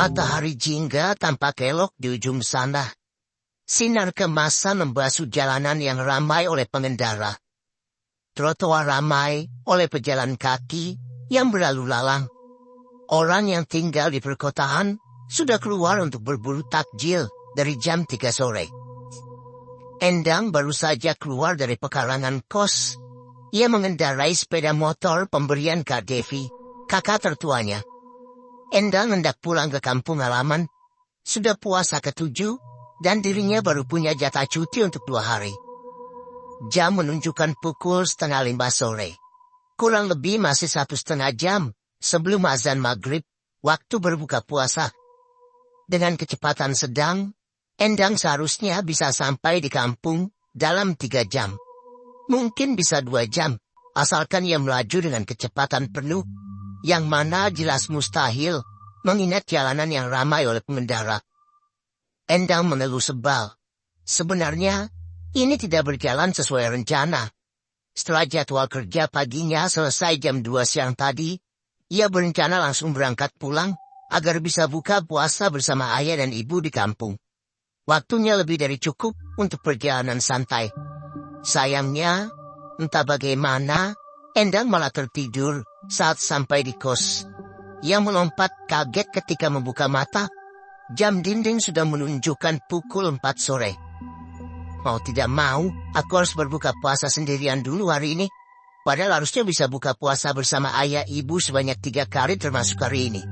Matahari jingga tampak elok di ujung sana. Sinar kemasan membasuh jalanan yang ramai oleh pengendara. Trotoar ramai oleh pejalan kaki yang berlalu lalang. Orang yang tinggal di perkotaan sudah keluar untuk berburu takjil dari jam 3 sore. Endang baru saja keluar dari pekarangan kos. Ia mengendarai sepeda motor pemberian Kak Devi, kakak tertuanya. Endang hendak pulang ke kampung halaman. Sudah puasa ke-7 dan dirinya baru punya jatah cuti untuk 2 hari. Jam menunjukkan pukul 4:30 sore. Kurang lebih masih 1,5 jam sebelum azan maghrib, waktu berbuka puasa. Dengan kecepatan sedang, Endang seharusnya bisa sampai di kampung dalam 3 jam. Mungkin bisa 2 jam, asalkan ia melaju dengan kecepatan penuh, yang mana jelas mustahil, mengingat jalanan yang ramai oleh pengendara. Endang mengeluh sebal. Sebenarnya, ini tidak berjalan sesuai rencana. Setelah jadwal kerja paginya selesai jam 2 siang tadi, ia berencana langsung berangkat pulang, agar bisa buka puasa bersama ayah dan ibu di kampung. Waktunya lebih dari cukup untuk perjalanan santai. Sayangnya, entah bagaimana, Endang malah tertidur saat sampai di kos. Ia melompat kaget ketika membuka mata. Jam dinding sudah menunjukkan pukul 4 sore. Mau tidak mau, aku harus berbuka puasa sendirian dulu hari ini. Padahal harusnya bisa buka puasa bersama ayah ibu sebanyak 3 kali termasuk hari ini.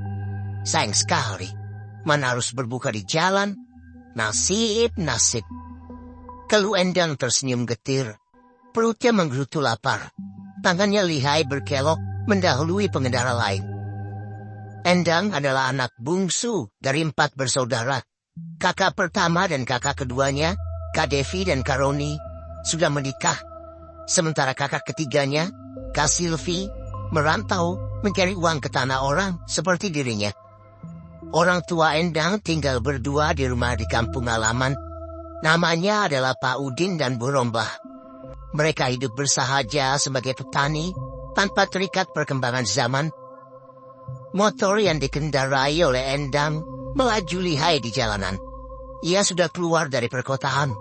Sayang sekali, mana harus berbuka di jalan. Nasib. Keluh Endang tersenyum getir. Perutnya menggerutu lapar. Tangannya lihai berkelok mendahului pengendara lain. Endang adalah anak bungsu dari 4 bersaudara. Kakak pertama dan kakak keduanya, Kak Devi dan Kak Roni, sudah menikah. Sementara kakak ketiganya, Kak Silvi, merantau mencari uang ke tanah orang seperti dirinya. Orang tua Endang tinggal berdua di rumah di kampung halaman. Namanya adalah Pak Udin dan Bu Rombah. Mereka hidup bersahaja sebagai petani tanpa terikat perkembangan zaman. Motor yang dikendarai oleh Endang melaju lihai di jalanan. Ia sudah keluar dari perkotaan.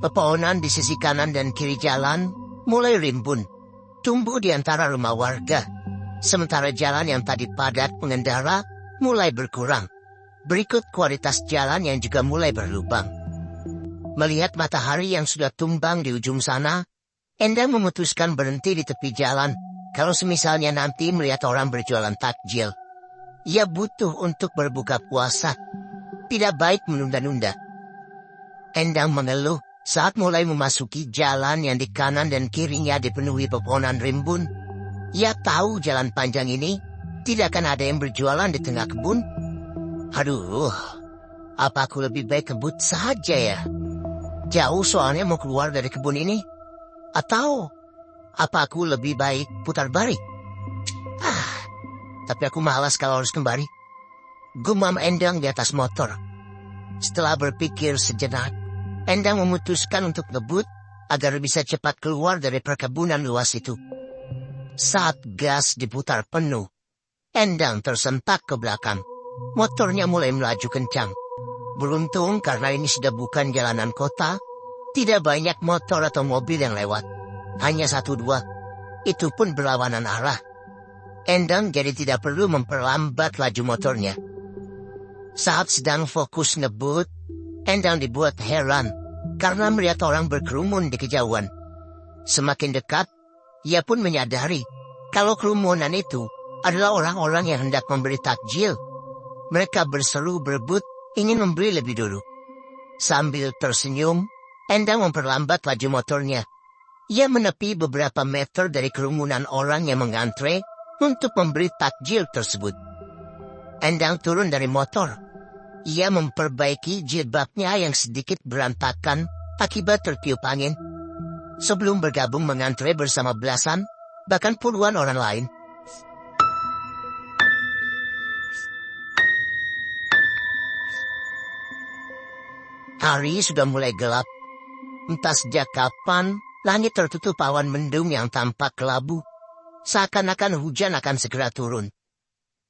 Pepohonan di sisi kanan dan kiri jalan mulai rimbun, tumbuh di antara rumah warga. Sementara jalan yang tadi padat pengendara mulai berkurang. Berikut kualitas jalan yang juga mulai berlubang. Melihat matahari yang sudah tumbang di ujung sana, Endang memutuskan berhenti di tepi jalan. Kalau semisalnya nanti melihat orang berjualan takjil, ia butuh untuk berbuka puasa. Tidak baik menunda-nunda. Endang mengeluh saat mulai memasuki jalan yang di kanan dan kirinya dipenuhi pepohonan rimbun. Ia tahu jalan panjang ini tidak akan ada yang berjualan di tengah kebun. Aduh, apa aku lebih baik kebut saja ya? Jauh soalnya mau keluar dari kebun ini. Atau apa aku lebih baik putar balik? Tapi aku malas kalau harus kembali. Gumam Endang di atas motor. Setelah berpikir sejenak, Endang memutuskan untuk ngebut agar bisa cepat keluar dari perkebunan luas itu. Saat gas diputar penuh, Endang tersentak ke belakang. Motornya mulai melaju kencang. Beruntung karena ini sudah bukan jalanan kota, tidak banyak motor atau mobil yang lewat. Hanya 1-2. Itu pun berlawanan arah. Endang jadi tidak perlu memperlambat laju motornya. Saat sedang fokus ngebut, Endang dibuat heran karena melihat orang berkerumun di kejauhan. Semakin dekat, ia pun menyadari kalau kerumunan itu adalah orang-orang yang hendak memberi takjil. Mereka berseru berebut ingin membeli lebih dulu. Sambil tersenyum, Endang memperlambat laju motornya. Ia menepi beberapa meter dari kerumunan orang yang mengantre untuk memberi takjil tersebut. Endang turun dari motor. Ia memperbaiki jilbabnya yang sedikit berantakan akibat tertiup angin. Sebelum bergabung mengantre bersama belasan, bahkan puluhan orang lain. Hari sudah mulai gelap. Entah sejak kapan, langit tertutup awan mendung yang tampak kelabu. Seakan-akan hujan akan segera turun.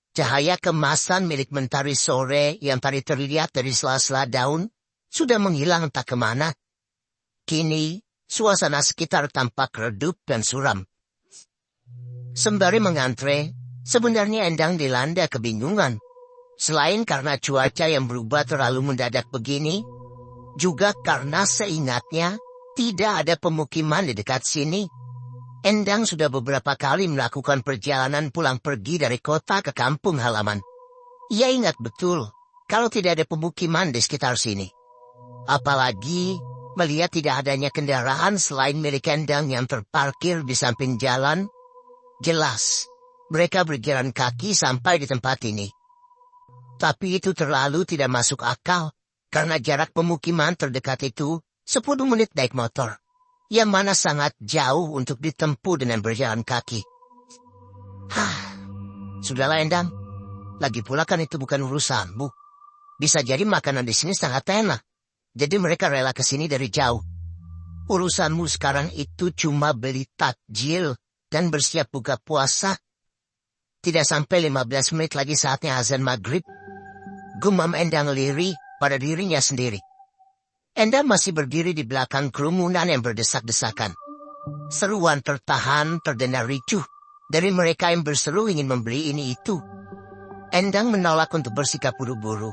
Cahaya kemasan milik mentari sore yang tadi terlihat dari sela-sela daun sudah menghilang entah kemana. Kini, suasana sekitar tampak redup dan suram. Sembari mengantre, sebenarnya Endang dilanda kebingungan. Selain karena cuaca yang berubah terlalu mendadak begini, juga karena seingatnya tidak ada pemukiman di dekat sini. Endang sudah beberapa kali melakukan perjalanan pulang pergi dari kota ke kampung halaman. Ia ingat betul kalau tidak ada pemukiman di sekitar sini. Apalagi melihat tidak adanya kendaraan selain milik Endang yang terparkir di samping jalan. Jelas, mereka berjalan kaki sampai di tempat ini. Tapi itu terlalu tidak masuk akal, karena jarak pemukiman terdekat itu 10 menit naik motor, yang mana sangat jauh untuk ditempuh dengan berjalan kaki. Sudahlah Endang, lagi pula kan itu bukan urusanmu. Bisa jadi makanan di sini sangat enak, jadi mereka rela ke sini dari jauh. Urusanmu sekarang itu cuma beli takjil dan bersiap buka puasa. Tidak sampai 15 menit lagi saatnya azan maghrib. Gumam Endang lirih pada dirinya sendiri. Endang masih berdiri di belakang kerumunan yang berdesak-desakan. Seruan terdengar ricuh dari mereka yang berseru ingin membeli ini itu. Endang menolak untuk bersikap buru-buru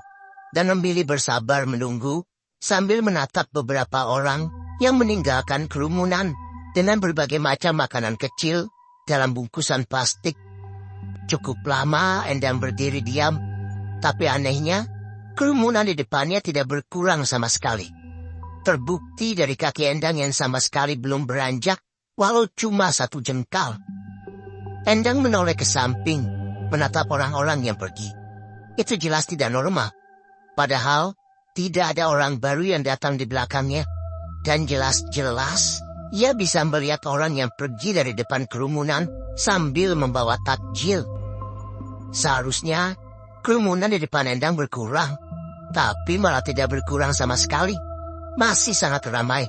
dan memilih bersabar menunggu sambil menatap beberapa orang yang meninggalkan kerumunan dengan berbagai macam makanan kecil dalam bungkusan plastik. Cukup lama Endang berdiri diam, tapi anehnya kerumunan di depannya tidak berkurang sama sekali. Terbukti dari kaki Endang yang sama sekali belum beranjak, walau cuma 1 jengkal. Endang menoleh ke samping, menatap orang-orang yang pergi. Itu jelas tidak normal. Padahal, tidak ada orang baru yang datang di belakangnya. Dan jelas-jelas, ia bisa melihat orang yang pergi dari depan kerumunan sambil membawa takjil. Seharusnya, kerumunan di depan Endang berkurang, tapi malah tidak berkurang sama sekali. Masih sangat ramai.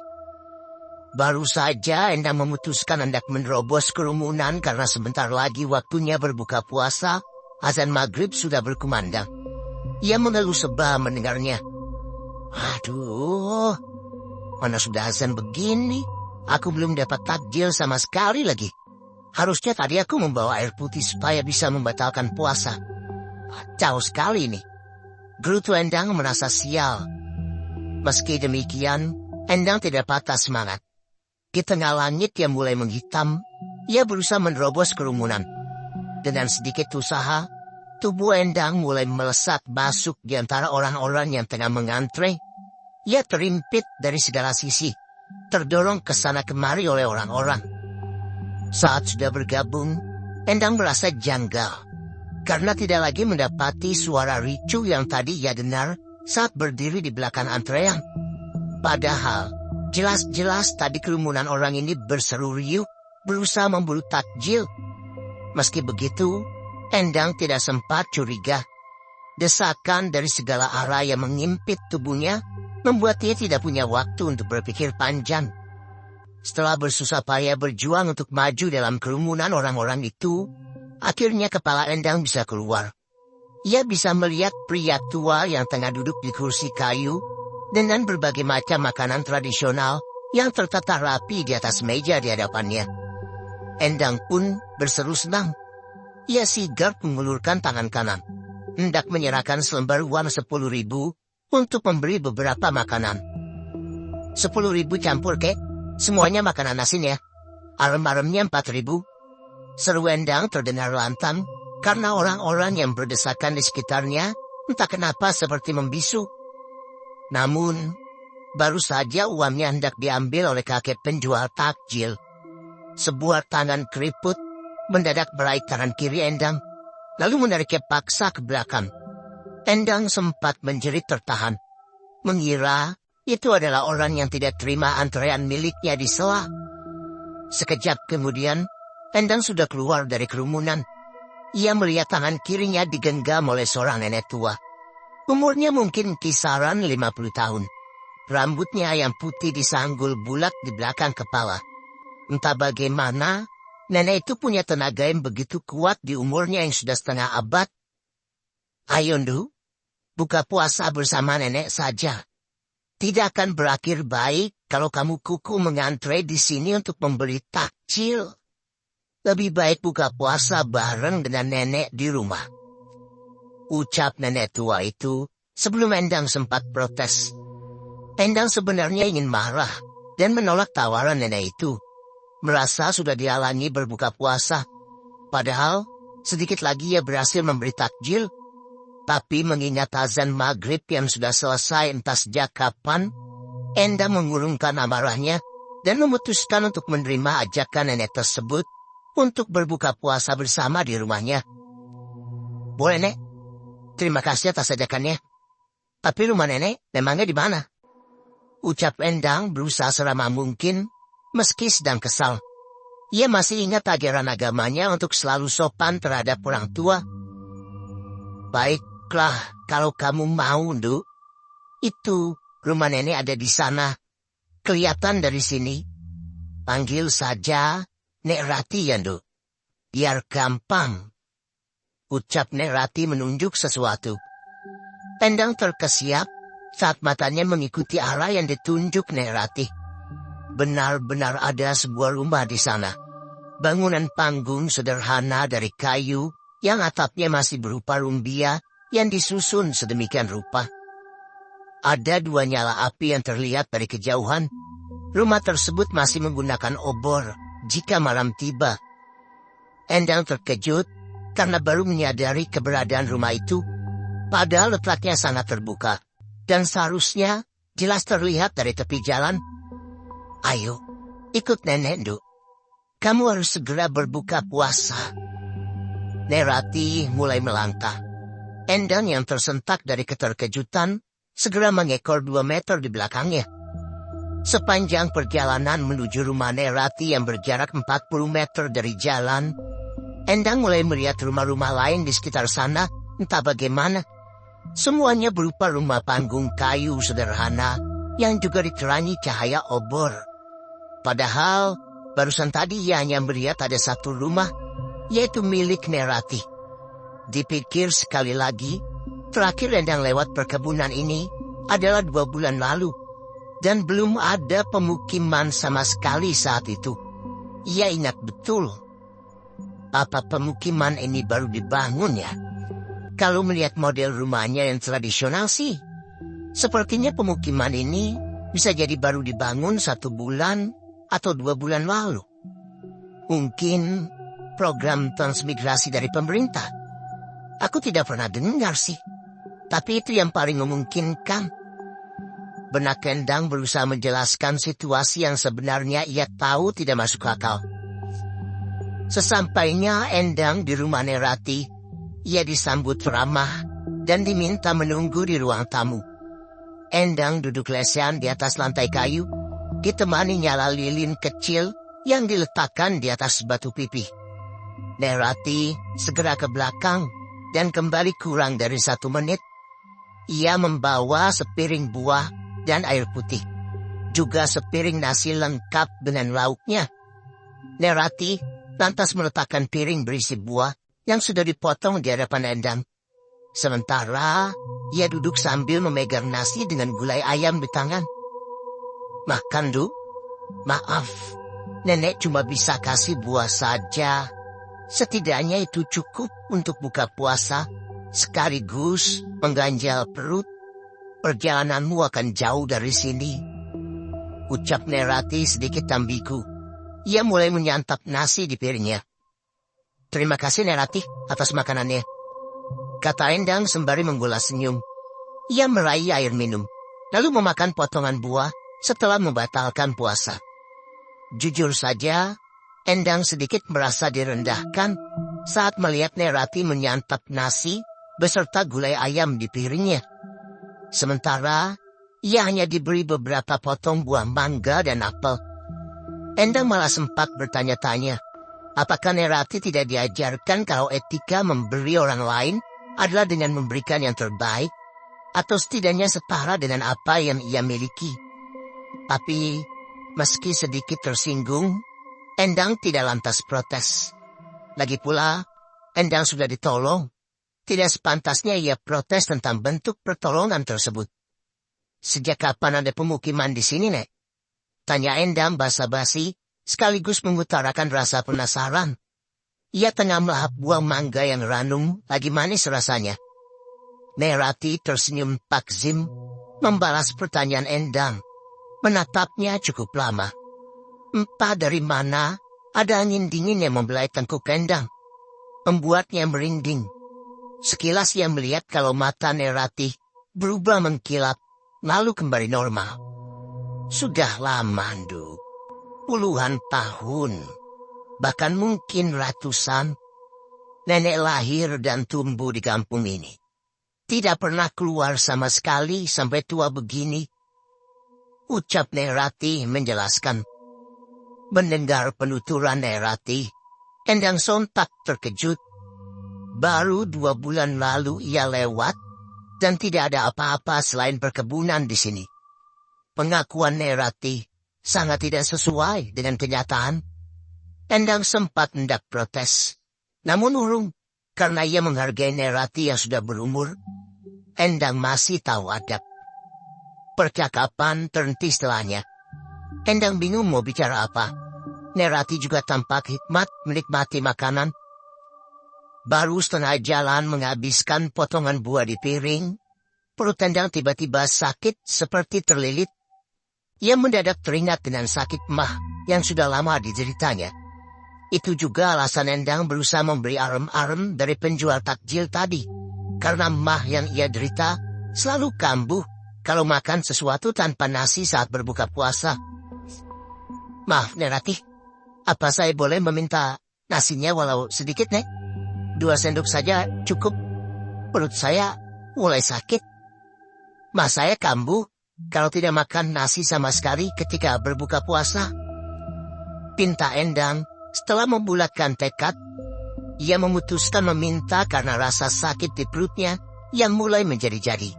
Baru saja Endang memutuskan hendak menerobos kerumunan karena sebentar lagi waktunya berbuka puasa, azan maghrib sudah berkumandang. Ia mengeluh sebal mendengarnya. Aduh, mana sudah azan begini, aku belum dapat takjil sama sekali lagi. Harusnya tadi aku membawa air putih supaya bisa membatalkan puasa. Kacau sekali ini. Gerutu Endang merasa sial. Meski demikian, Endang tidak patah semangat. Di tengah langit yang mulai menghitam, ia berusaha menerobos kerumunan. Dengan sedikit usaha, tubuh Endang mulai melesat masuk di antara orang-orang yang tengah mengantre. Ia terimpit dari segala sisi, terdorong ke sana kemari oleh orang-orang. Saat sudah bergabung, Endang merasa janggal, karena tidak lagi mendapati suara ricuh yang tadi ia dengar saat berdiri di belakang antrean. Padahal, jelas-jelas tadi kerumunan orang ini berseru riuh, berusaha memburu takjil. Meski begitu, Endang tidak sempat curiga. Desakan dari segala arah yang mengimpit tubuhnya membuat ia tidak punya waktu untuk berpikir panjang. Setelah bersusah payah berjuang untuk maju dalam kerumunan orang-orang itu, akhirnya kepala Endang bisa keluar. Ia bisa melihat pria tua yang tengah duduk di kursi kayu dengan berbagai macam makanan tradisional yang tertata rapi di atas meja di hadapannya. Endang pun berseru senang. Ia sigap mengulurkan tangan kanan, hendak menyerahkan selembar uang 10.000 untuk memberi beberapa makanan. 10.000 campur kek, semuanya makanan asin ya. Arem-aremnya 4.000. Seru Endang terdengar lantang, karena orang-orang yang berdesakan di sekitarnya entah kenapa seperti membisu. Namun, baru saja uangnya hendak diambil oleh kakek penjual takjil. Sebuah tangan keriput mendadak meraih tangan kiri Endang, lalu menariknya paksa ke belakang. Endang sempat menjerit tertahan, mengira itu adalah orang yang tidak terima antrean miliknya di sela. Sekejap kemudian, Endang sudah keluar dari kerumunan. Ia melihat tangan kirinya digenggam oleh seorang nenek tua. Umurnya mungkin kisaran 50 tahun. Rambutnya yang putih disanggul bulat di belakang kepala. Entah bagaimana, nenek itu punya tenaga yang begitu kuat di umurnya yang sudah setengah abad, Ayo Ndu, buka puasa bersama nenek saja. Tidak akan berakhir baik kalau kamu kuku mengantre di sini untuk membeli takjil. Lebih baik buka puasa bareng dengan nenek di rumah. Ucap nenek tua itu sebelum Endang sempat protes. Endang sebenarnya ingin marah dan menolak tawaran nenek itu. Merasa sudah dihalangi berbuka puasa. Padahal sedikit lagi ia berhasil memberi takjil. Tapi mengingat azan maghrib yang sudah selesai entah sejak kapan, Endang mengurungkan amarahnya dan memutuskan untuk menerima ajakan nenek tersebut untuk berbuka puasa bersama di rumahnya. Boleh, Nek. Terima kasih atas ajakannya. Tapi rumah nenek memangnya di mana? Ucap Endang berusaha seramah mungkin, meski sedang kesal. Ia masih ingat ajaran agamanya untuk selalu sopan terhadap orang tua. Baiklah, kalau kamu mau, Ndu. Itu, rumah nenek ada di sana. Kelihatan dari sini. Panggil saja Nek Rati ya, Ndu. Biar gampang. Ucap Nek Rati menunjuk sesuatu. Endang terkesiap saat matanya mengikuti arah yang ditunjuk Nek Rati. Benar-benar ada sebuah rumah di sana. Bangunan panggung sederhana dari kayu yang atapnya masih berupa rumbia yang disusun sedemikian rupa. Ada 2 nyala api yang terlihat dari kejauhan. Rumah tersebut masih menggunakan obor jika malam tiba. Endang terkejut karena baru menyadari keberadaan rumah itu. Padahal letaknya sangat terbuka dan seharusnya jelas terlihat dari tepi jalan. Ayo, ikut nenek, Ndu. Kamu harus segera berbuka puasa. Nek Rati mulai melangkah. Endang yang tersentak dari keterkejutan segera mengekor 2 meter di belakangnya. Sepanjang perjalanan menuju rumah Nek Rati yang berjarak 40 meter dari jalan, Endang mulai melihat rumah-rumah lain di sekitar sana, entah bagaimana. Semuanya berupa rumah panggung kayu sederhana yang juga diterangi cahaya obor. Padahal, barusan tadi ia hanya melihat ada satu rumah, yaitu milik Nek Rati. Dipikir sekali lagi, terakhir Endang lewat perkebunan ini adalah 2 bulan lalu, dan belum ada pemukiman sama sekali saat itu. Ia ingat betul. Apa pemukiman ini baru dibangun ya? Kalau melihat model rumahnya yang tradisional sih, sepertinya pemukiman ini bisa jadi baru dibangun 1 bulan atau 2 bulan lalu. Mungkin program transmigrasi dari pemerintah. Aku tidak pernah dengar sih. Tapi itu yang paling memungkinkan. Benak Endang berusaha menjelaskan situasi yang sebenarnya ia tahu tidak masuk akal. Sesampainya Endang di rumah Nek Rati, ia disambut ramah dan diminta menunggu di ruang tamu. Endang duduk lesehan di atas lantai kayu, ditemani nyala lilin kecil yang diletakkan di atas batu pipih. Nek Rati segera ke belakang dan kembali kurang dari 1 menit. Ia membawa sepiring buah dan air putih, juga sepiring nasi lengkap dengan lauknya. Nek Rati lantas meletakkan piring berisi buah yang sudah dipotong di hadapan Endang. Sementara ia duduk sambil memegang nasi dengan gulai ayam di tangan. Makan, Du. Maaf, nenek cuma bisa kasih buah saja. Setidaknya itu cukup untuk buka puasa, sekaligus mengganjal perut. Perjalananmu akan jauh dari sini. Ucap Nek Rati sedikit ambigu. Ia mulai menyantap nasi di piringnya. Terima kasih Nek Rati atas makanannya, kata Endang sembari menggulas senyum. Ia meraih air minum, lalu memakan potongan buah setelah membatalkan puasa. Jujur saja, Endang sedikit merasa direndahkan saat melihat Nek Rati menyantap nasi beserta gulai ayam di piringnya. Sementara, ia hanya diberi beberapa potong buah mangga dan apel. Endang malah sempat bertanya-tanya, apakah Nek Rati tidak diajarkan kalau etika memberi orang lain adalah dengan memberikan yang terbaik, atau setidaknya setara dengan apa yang ia miliki. Tapi, meski sedikit tersinggung, Endang tidak lantas protes. Lagi pula, Endang sudah ditolong. Tidak sepantasnya ia protes tentang bentuk pertolongan tersebut. Sejak kapan ada pemukiman di sini, Nek? Tanya Endang basa-basi, sekaligus mengutarakan rasa penasaran. Ia tengah melahap buah mangga yang ranum, lagi manis rasanya. Nerati tersenyum takzim, membalas pertanyaan Endang. Menatapnya cukup lama. Entah dari mana, ada angin dingin yang membelai tengkuk Endang. Membuatnya merinding. Sekilas ia melihat kalau mata Nerati berubah mengkilap, lalu kembali normal. Sudah lama, Nduk. Puluhan tahun, bahkan mungkin ratusan, nenek lahir dan tumbuh di kampung ini. Tidak pernah keluar sama sekali sampai tua begini. Ucap Nerati menjelaskan. Mendengar penuturan Nerati, Endang sontak terkejut. Baru 2 bulan lalu ia lewat, dan tidak ada apa-apa selain perkebunan di sini. Pengakuan Nerati sangat tidak sesuai dengan kenyataan. Endang sempat hendak protes, namun urung, karena ia menghargai Nerati yang sudah berumur. Endang masih tahu adab. Percakapan terhenti setelahnya. Endang bingung mau bicara apa. Nerati juga tampak hikmat menikmati makanan. Baru setengah jalan menghabiskan potongan buah di piring, perut Endang tiba-tiba sakit seperti terlilit. Ia mendadak teringat dengan sakit mah yang sudah lama dideritanya. Itu juga alasan Endang berusaha memberi arem-arem dari penjual takjil tadi. Karena mah yang ia derita selalu kambuh kalau makan sesuatu tanpa nasi saat berbuka puasa. Maaf, Nerati, apa saya boleh meminta nasinya walau sedikit, Nek? 2 sendok saja cukup. Perut saya mulai sakit. Mah saya kambuh kalau tidak makan nasi sama sekali ketika berbuka puasa. Pinta Endang setelah membulatkan tekad. Ia memutuskan meminta karena rasa sakit di perutnya yang mulai menjadi-jadi.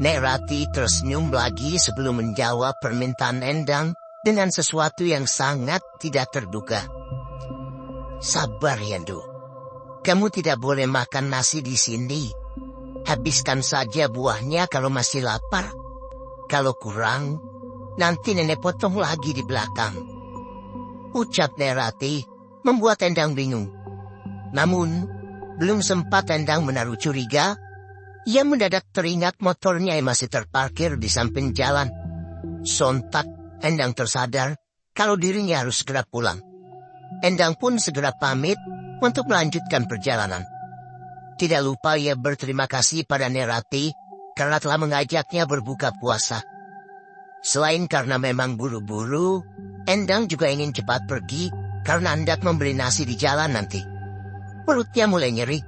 Nerati tersenyum lagi sebelum menjawab permintaan Endang dengan sesuatu yang sangat tidak terduga. Sabar, Yandu. Kamu tidak boleh makan nasi di sini. Habiskan saja buahnya kalau masih lapar. Kalau kurang, nanti nenek potong lagi di belakang. Ucap Nerati membuat Endang bingung. Namun, belum sempat Endang menaruh curiga, ia mendadak teringat motornya yang masih terparkir di samping jalan. Sontak, Endang tersadar kalau dirinya harus segera pulang. Endang pun segera pamit untuk melanjutkan perjalanan. Tidak lupa ia berterima kasih pada Nerati karena telah mengajaknya berbuka puasa. Selain karena memang buru-buru, Endang juga ingin cepat pergi karena hendak membeli nasi di jalan nanti. Perutnya mulai nyeri,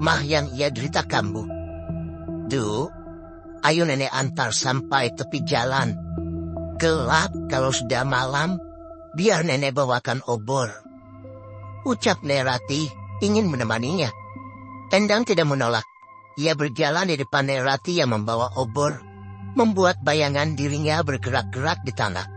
mah yang ia derita kambuh. Duh, ayo nenek antar sampai tepi jalan. Gelap kalau sudah malam, biar nenek bawakan obor. Ucap Nerati ingin menemaninya. Endang tidak menolak. Ia berjalan di depan Nerati yang membawa obor, membuat bayangan dirinya bergerak-gerak di tanah.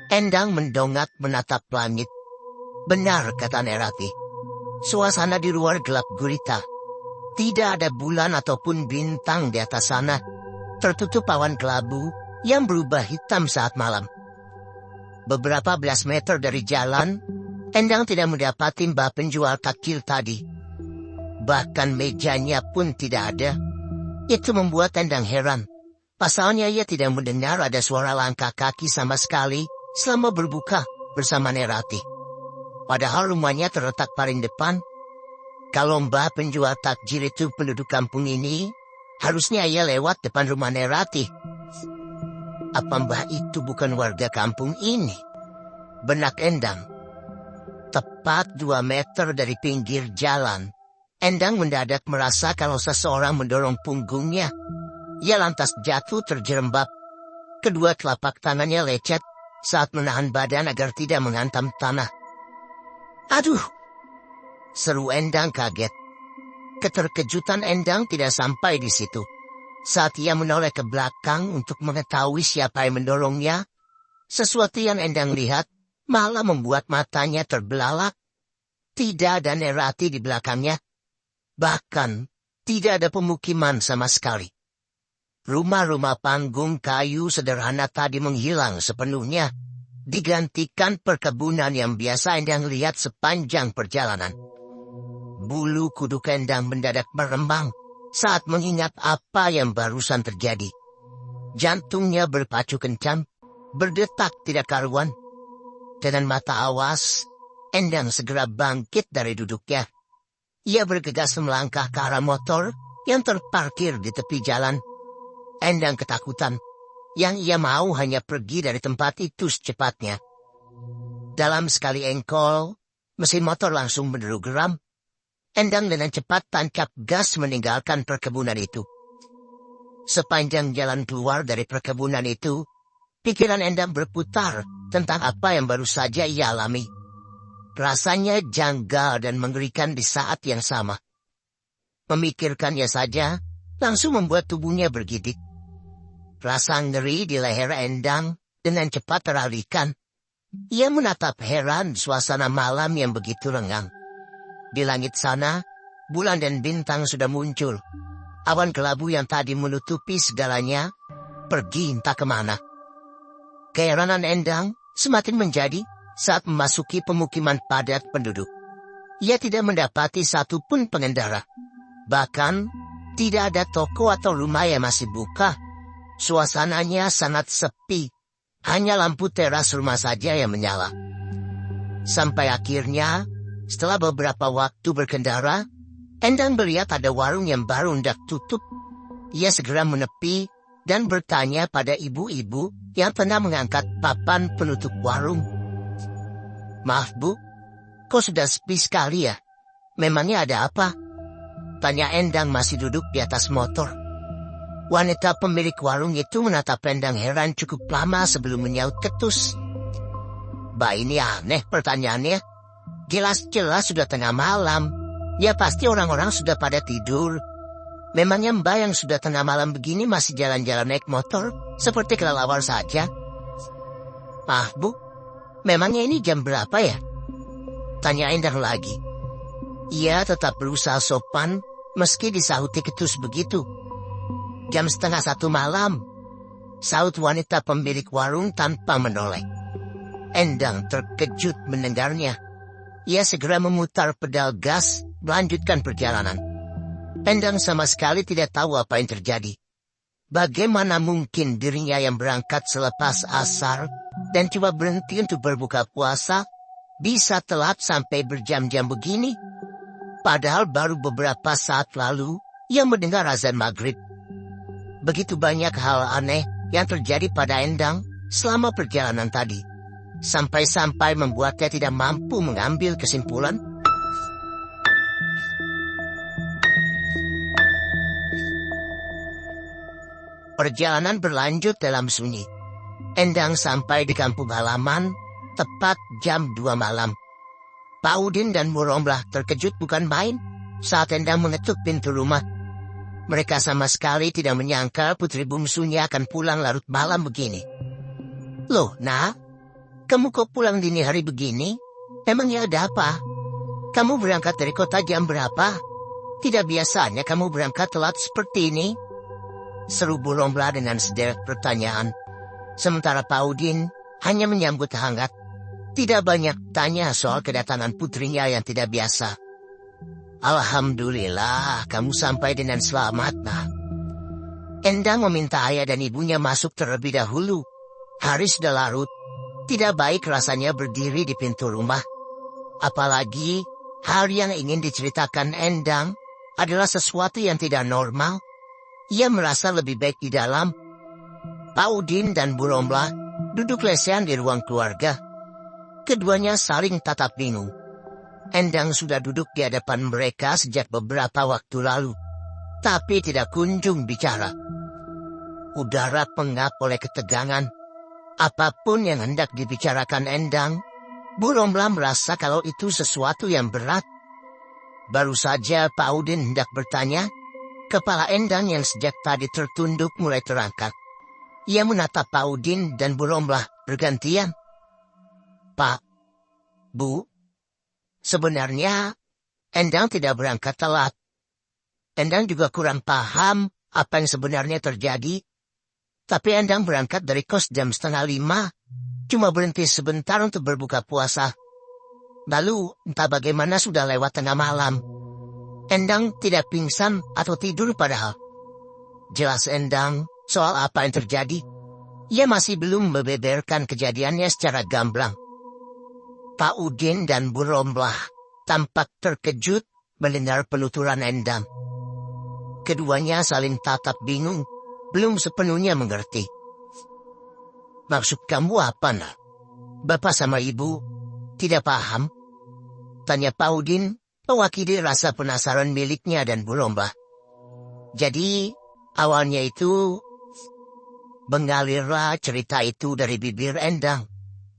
Endang mendongak menatap langit. Benar kata Nerati. Suasana di luar gelap gulita. Tidak ada bulan ataupun bintang di atas sana. Tertutup awan kelabu yang berubah hitam saat malam. Beberapa belas meter dari jalan, Endang tidak mendapati mbak penjual takjil tadi. Bahkan mejanya pun tidak ada. Itu membuat Endang heran. Pasalnya ia tidak mendengar ada suara langkah kaki sama sekali selama berbuka bersama Nerati. Padahal rumahnya terletak paling depan. Kalau mbak penjual takjil itu penduduk kampung ini, harusnya ia lewat depan rumah Nerati. Apa mbah itu bukan warga kampung ini? Benak Endang. Tepat 2 meter dari pinggir jalan, Endang mendadak merasa kalau seseorang mendorong punggungnya. Ia lantas jatuh terjerembab. Kedua telapak tangannya lecet saat menahan badan agar tidak menghantam tanah. Aduh! Seru Endang kaget. Keterkejutan Endang tidak sampai di situ. Saat ia menoleh ke belakang untuk mengetahui siapa yang mendorongnya, sesuatu yang Endang lihat malah membuat matanya terbelalak. Tidak ada nerati di belakangnya. Bahkan, tidak ada pemukiman sama sekali. Rumah-rumah panggung kayu sederhana tadi menghilang sepenuhnya, digantikan perkebunan yang biasa Endang lihat sepanjang perjalanan. Bulu kuduk Endang mendadak merembang saat mengingat apa yang barusan terjadi. Jantungnya berpacu kencang, berdetak tidak karuan. Dengan mata awas, Endang segera bangkit dari duduknya. Ia bergegas melangkah ke arah motor yang terparkir di tepi jalan. Endang ketakutan. Yang ia mau hanya pergi dari tempat itu secepatnya. Dalam sekali engkol, mesin motor langsung menderu geram. Endang dengan cepat tancap gas meninggalkan perkebunan itu. Sepanjang jalan keluar dari perkebunan itu, pikiran Endang berputar tentang apa yang baru saja ia alami. Rasanya janggal dan mengerikan di saat yang sama. Memikirkannya saja, langsung membuat tubuhnya bergidik. Rasa ngeri di leher Endang dengan cepat teralihkan. Ia menatap heran suasana malam yang begitu lengang. Di langit sana, bulan dan bintang sudah muncul. Awan kelabu yang tadi menutupi segalanya, pergi entah kemana. Keheranan Endang semakin menjadi saat memasuki pemukiman padat penduduk. Ia tidak mendapati satupun pengendara. Bahkan, tidak ada toko atau rumah yang masih buka. Suasananya sangat sepi. Hanya lampu teras rumah saja yang menyala. Sampai akhirnya, setelah beberapa waktu berkendara, Endang melihat ada warung yang baru hendak tutup. Ia segera menepi dan bertanya pada ibu-ibu yang tengah mengangkat papan penutup warung. "Maaf Bu, kok sudah sepi sekali ya? Memangnya ada apa?" tanya Endang masih duduk di atas motor. Wanita pemilik warung itu menatap Endang heran cukup lama sebelum menyaut ketus. "Bah, ini aneh pertanyaannya. Jelas-jelas sudah tengah malam. Ya pasti orang-orang sudah pada tidur. Memangnya Mbak yang sudah tengah malam begini masih jalan-jalan naik motor seperti kelelawar saja?" "Ah Bu, memangnya ini jam berapa ya?" tanya Endang lagi. Ia tetap berusaha sopan meski disahuti ketus begitu. "Jam 12:30 malam," sahut wanita pemilik warung tanpa menoleh. Endang terkejut mendengarnya. Ia segera memutar pedal gas, melanjutkan perjalanan. Endang sama sekali tidak tahu apa yang terjadi. Bagaimana mungkin dirinya yang berangkat selepas asar dan coba berhenti untuk berbuka puasa bisa telat sampai berjam-jam begini? Padahal baru beberapa saat lalu ia mendengar azan maghrib. Begitu banyak hal aneh yang terjadi pada Endang selama perjalanan tadi. Sampai-sampai membuatnya tidak mampu mengambil kesimpulan. Perjalanan berlanjut dalam sunyi. Endang sampai di kampung halaman tepat jam 2 malam. Pak Udin dan Bu Romlah terkejut bukan main saat Endang mengetuk pintu rumah. Mereka sama sekali tidak menyangka putri bungsunya akan pulang larut malam begini. "Loh, Nak, kamu kok pulang dini hari begini? Emangnya ada apa? Kamu berangkat dari kota jam berapa? Tidak biasanya kamu berangkat telat seperti ini?" seru Bu Romlah dengan sederet pertanyaan. Sementara Pak Udin hanya menyambut hangat. Tidak banyak tanya soal kedatangan putrinya yang tidak biasa. "Alhamdulillah, kamu sampai dengan selamat, Nah." Endang meminta ayah dan ibunya masuk terlebih dahulu. Hari sudah larut. Tidak baik rasanya berdiri di pintu rumah. Apalagi hal yang ingin diceritakan Endang adalah sesuatu yang tidak normal. Ia merasa lebih baik di dalam. Pak Udin dan Bu Romlah duduk lesehan di ruang keluarga. Keduanya saling tatap bingung. Endang sudah duduk di hadapan mereka sejak beberapa waktu lalu, tapi tidak kunjung bicara. Udara pengap oleh ketegangan. Apapun yang hendak dibicarakan Endang, Bu Romlah merasa kalau itu sesuatu yang berat. Baru saja Pak Udin hendak bertanya, kepala Endang yang sejak tadi tertunduk mulai terangkat. Ia menatap Pak Udin dan Bu Romlah bergantian. Pak, Bu, sebenarnya Endang tidak berangkat telat. Endang juga kurang paham apa yang sebenarnya terjadi. Tapi Endang berangkat dari kos jam 4:30, cuma berhenti sebentar untuk berbuka puasa. Lalu entah bagaimana sudah lewat tengah malam. Endang tidak pingsan atau tidur padahal. Jelas Endang soal apa yang terjadi. Ia masih belum membeberkan kejadiannya secara gamblang. Pak Udin dan Bu Romlah tampak terkejut mendengar penuturan Endang. Keduanya saling tatap bingung, belum sepenuhnya mengerti. Maksud kamu apa, nak? Bapak sama Ibu tidak paham? Tanya Pak Udin, mewakili rasa penasaran miliknya dan Bu Romlah. Jadi, awalnya itu, mengalirlah cerita itu dari bibir Endang.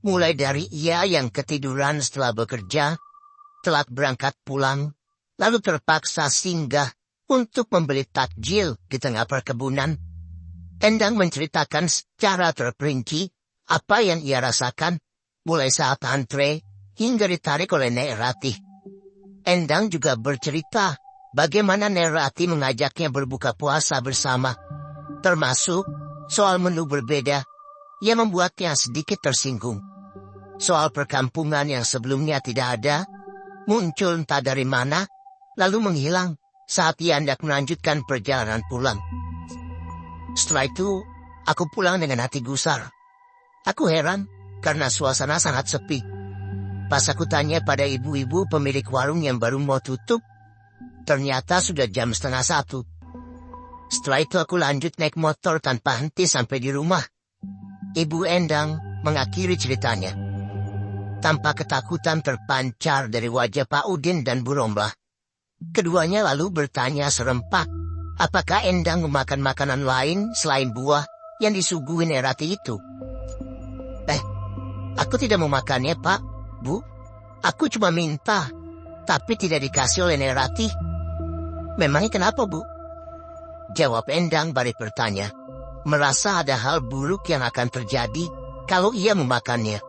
Mulai dari ia yang ketiduran setelah bekerja, telat berangkat pulang, lalu terpaksa singgah untuk membeli takjil di tengah perkebunan. Endang menceritakan secara terperinci apa yang ia rasakan, mulai saat antre hingga ditarik oleh Nek Ratih. Endang juga bercerita bagaimana Nek Ratih mengajaknya berbuka puasa bersama, termasuk soal menu berbeda yang membuatnya sedikit tersinggung. Soal perkampungan yang sebelumnya tidak ada, muncul entah dari mana, lalu menghilang saat ia hendak melanjutkan perjalanan pulang. Setelah itu, aku pulang dengan hati gusar. Aku heran karena suasana sangat sepi. Pas aku tanya pada ibu-ibu pemilik warung yang baru mau tutup, ternyata sudah jam 12:30. Setelah itu aku lanjut naik motor tanpa henti sampai di rumah. Ibu Endang mengakhiri ceritanya. Tanpa ketakutan terpancar dari wajah Pak Udin dan Bu Romlah. Keduanya lalu bertanya serempak, apakah Endang memakan makanan lain selain buah yang disuguhin Erati itu? Aku tidak memakannya, Pak, Bu. Aku cuma minta, tapi tidak dikasih oleh Erati. Memangnya kenapa, Bu? Jawab Endang balik bertanya, merasa ada hal buruk yang akan terjadi kalau ia memakannya.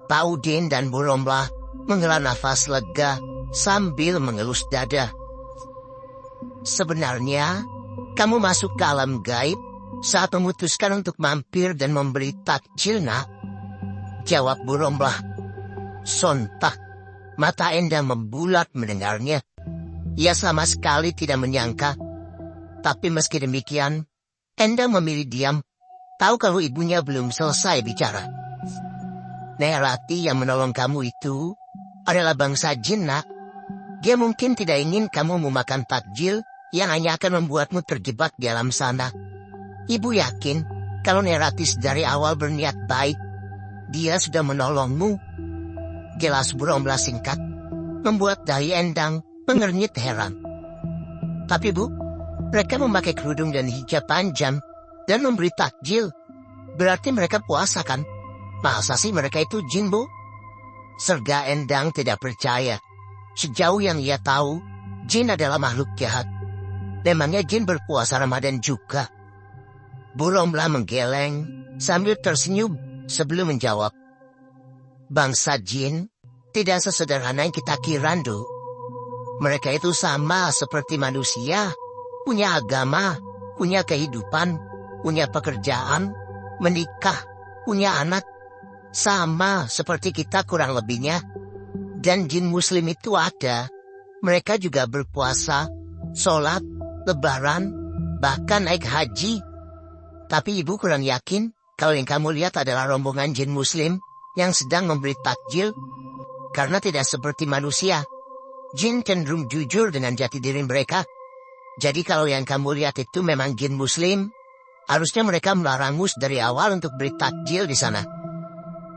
Pak Udin dan Bu Romlah menghela nafas lega sambil mengelus dada. Sebenarnya, kamu masuk ke alam gaib saat memutuskan untuk mampir dan memberi takjil, nak. Jawab Bu Romlah. Sontak, mata Endang membulat mendengarnya. Ia sama sekali tidak menyangka. Tapi meski demikian, Endang memilih diam, tahu kalau ibunya belum selesai bicara. Nek Ratih yang menolong kamu itu adalah bangsa jin, nak. Dia mungkin tidak ingin kamu memakan takjil yang hanya akan membuatmu terjebak di alam sana. Ibu yakin kalau Nek Ratih dari awal berniat baik, dia sudah menolongmu. Jelas Bu Romlah singkat, membuat dahi Endang mengernyit heran. Tapi Bu, mereka memakai kerudung dan hijab panjang dan memberi takjil. Berarti mereka puasa kan? Masa sih mereka itu jin, Bu? Serga Endang tidak percaya. Sejauh yang ia tahu, jin adalah makhluk jahat. Memangnya jin berpuasa Ramadan juga? Bu Romlah menggeleng sambil tersenyum sebelum menjawab. Bangsa jin tidak sesederhana yang kita kira, Du. Mereka itu sama seperti manusia, punya agama, punya kehidupan, punya pekerjaan, menikah, punya anak. Sama seperti kita kurang lebihnya. Dan jin muslim itu ada. Mereka juga berpuasa, sholat, lebaran, bahkan naik haji. Tapi ibu kurang yakin kalau yang kamu lihat adalah rombongan jin muslim yang sedang memberi takjil. Karena tidak seperti manusia, jin cenderung jujur dengan jati diri mereka. Jadi kalau yang kamu lihat itu memang jin muslim, harusnya mereka melarangmu dari awal untuk beri takjil di sana.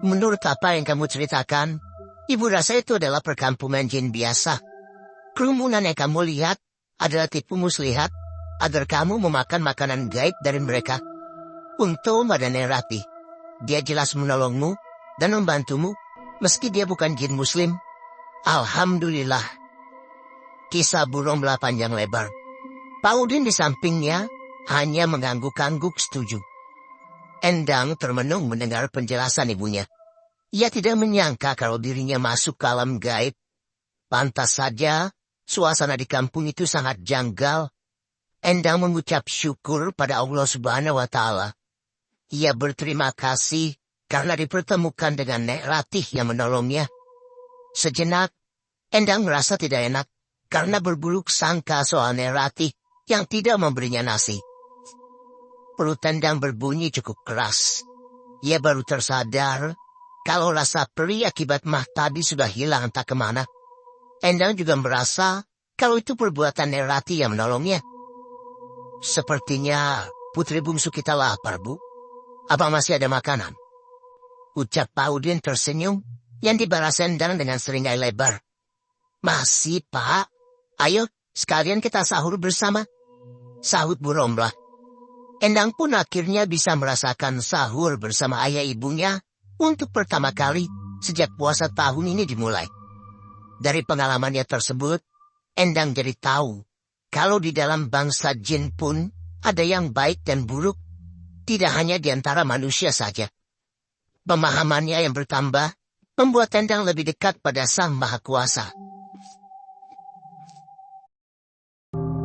Menurut apa yang kamu ceritakan, ibu rasa itu adalah perkampungan jin biasa. Kerumunan yang kamu lihat adalah tipu muslihat agar kamu memakan makanan gaib dari mereka. Untung ada Nek Ratih. Dia jelas menolongmu dan membantumu, meski dia bukan jin muslim. Alhamdulillah. Kisah Bu Romlah panjang lebar. Pak Udin di sampingnya hanya mengangguk-angguk setuju. Endang termenung mendengar penjelasan ibunya. Ia tidak menyangka kalau dirinya masuk ke alam gaib. Pantas saja, suasana di kampung itu sangat janggal. Endang mengucap syukur pada Allah Subhanahu wa Ta'ala. Ia berterima kasih karena dipertemukan dengan Nek Ratih yang menolongnya. Sejenak, Endang merasa tidak enak karena berburuk sangka soal Nek Ratih yang tidak memberinya nasi. Perut Endang berbunyi cukup keras. Ia baru tersadar kalau rasa perih akibat mah tadi sudah hilang entah kemana. Endang juga merasa kalau itu perbuatan Nek Ratih yang menolongnya. Sepertinya putri bungsu kita lapar, Bu. Apa masih ada makanan? Ucap Pak Udin tersenyum yang dibalas Endang dengan seringai lebar. Masih, Pak. Ayo, sekalian kita sahur bersama. Sahut Bu Romlah. Endang pun akhirnya bisa merasakan sahur bersama ayah ibunya untuk pertama kali sejak puasa tahun ini dimulai. Dari pengalamannya tersebut, Endang jadi tahu kalau di dalam bangsa jin pun ada yang baik dan buruk, tidak hanya di antara manusia saja. Pemahamannya yang bertambah membuat Endang lebih dekat pada Sang Maha Kuasa.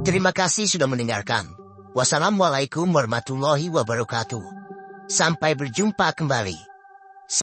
Terima kasih sudah mendengarkan. Wassalamualaikum warahmatullahi wabarakatuh. Sampai berjumpa kembali.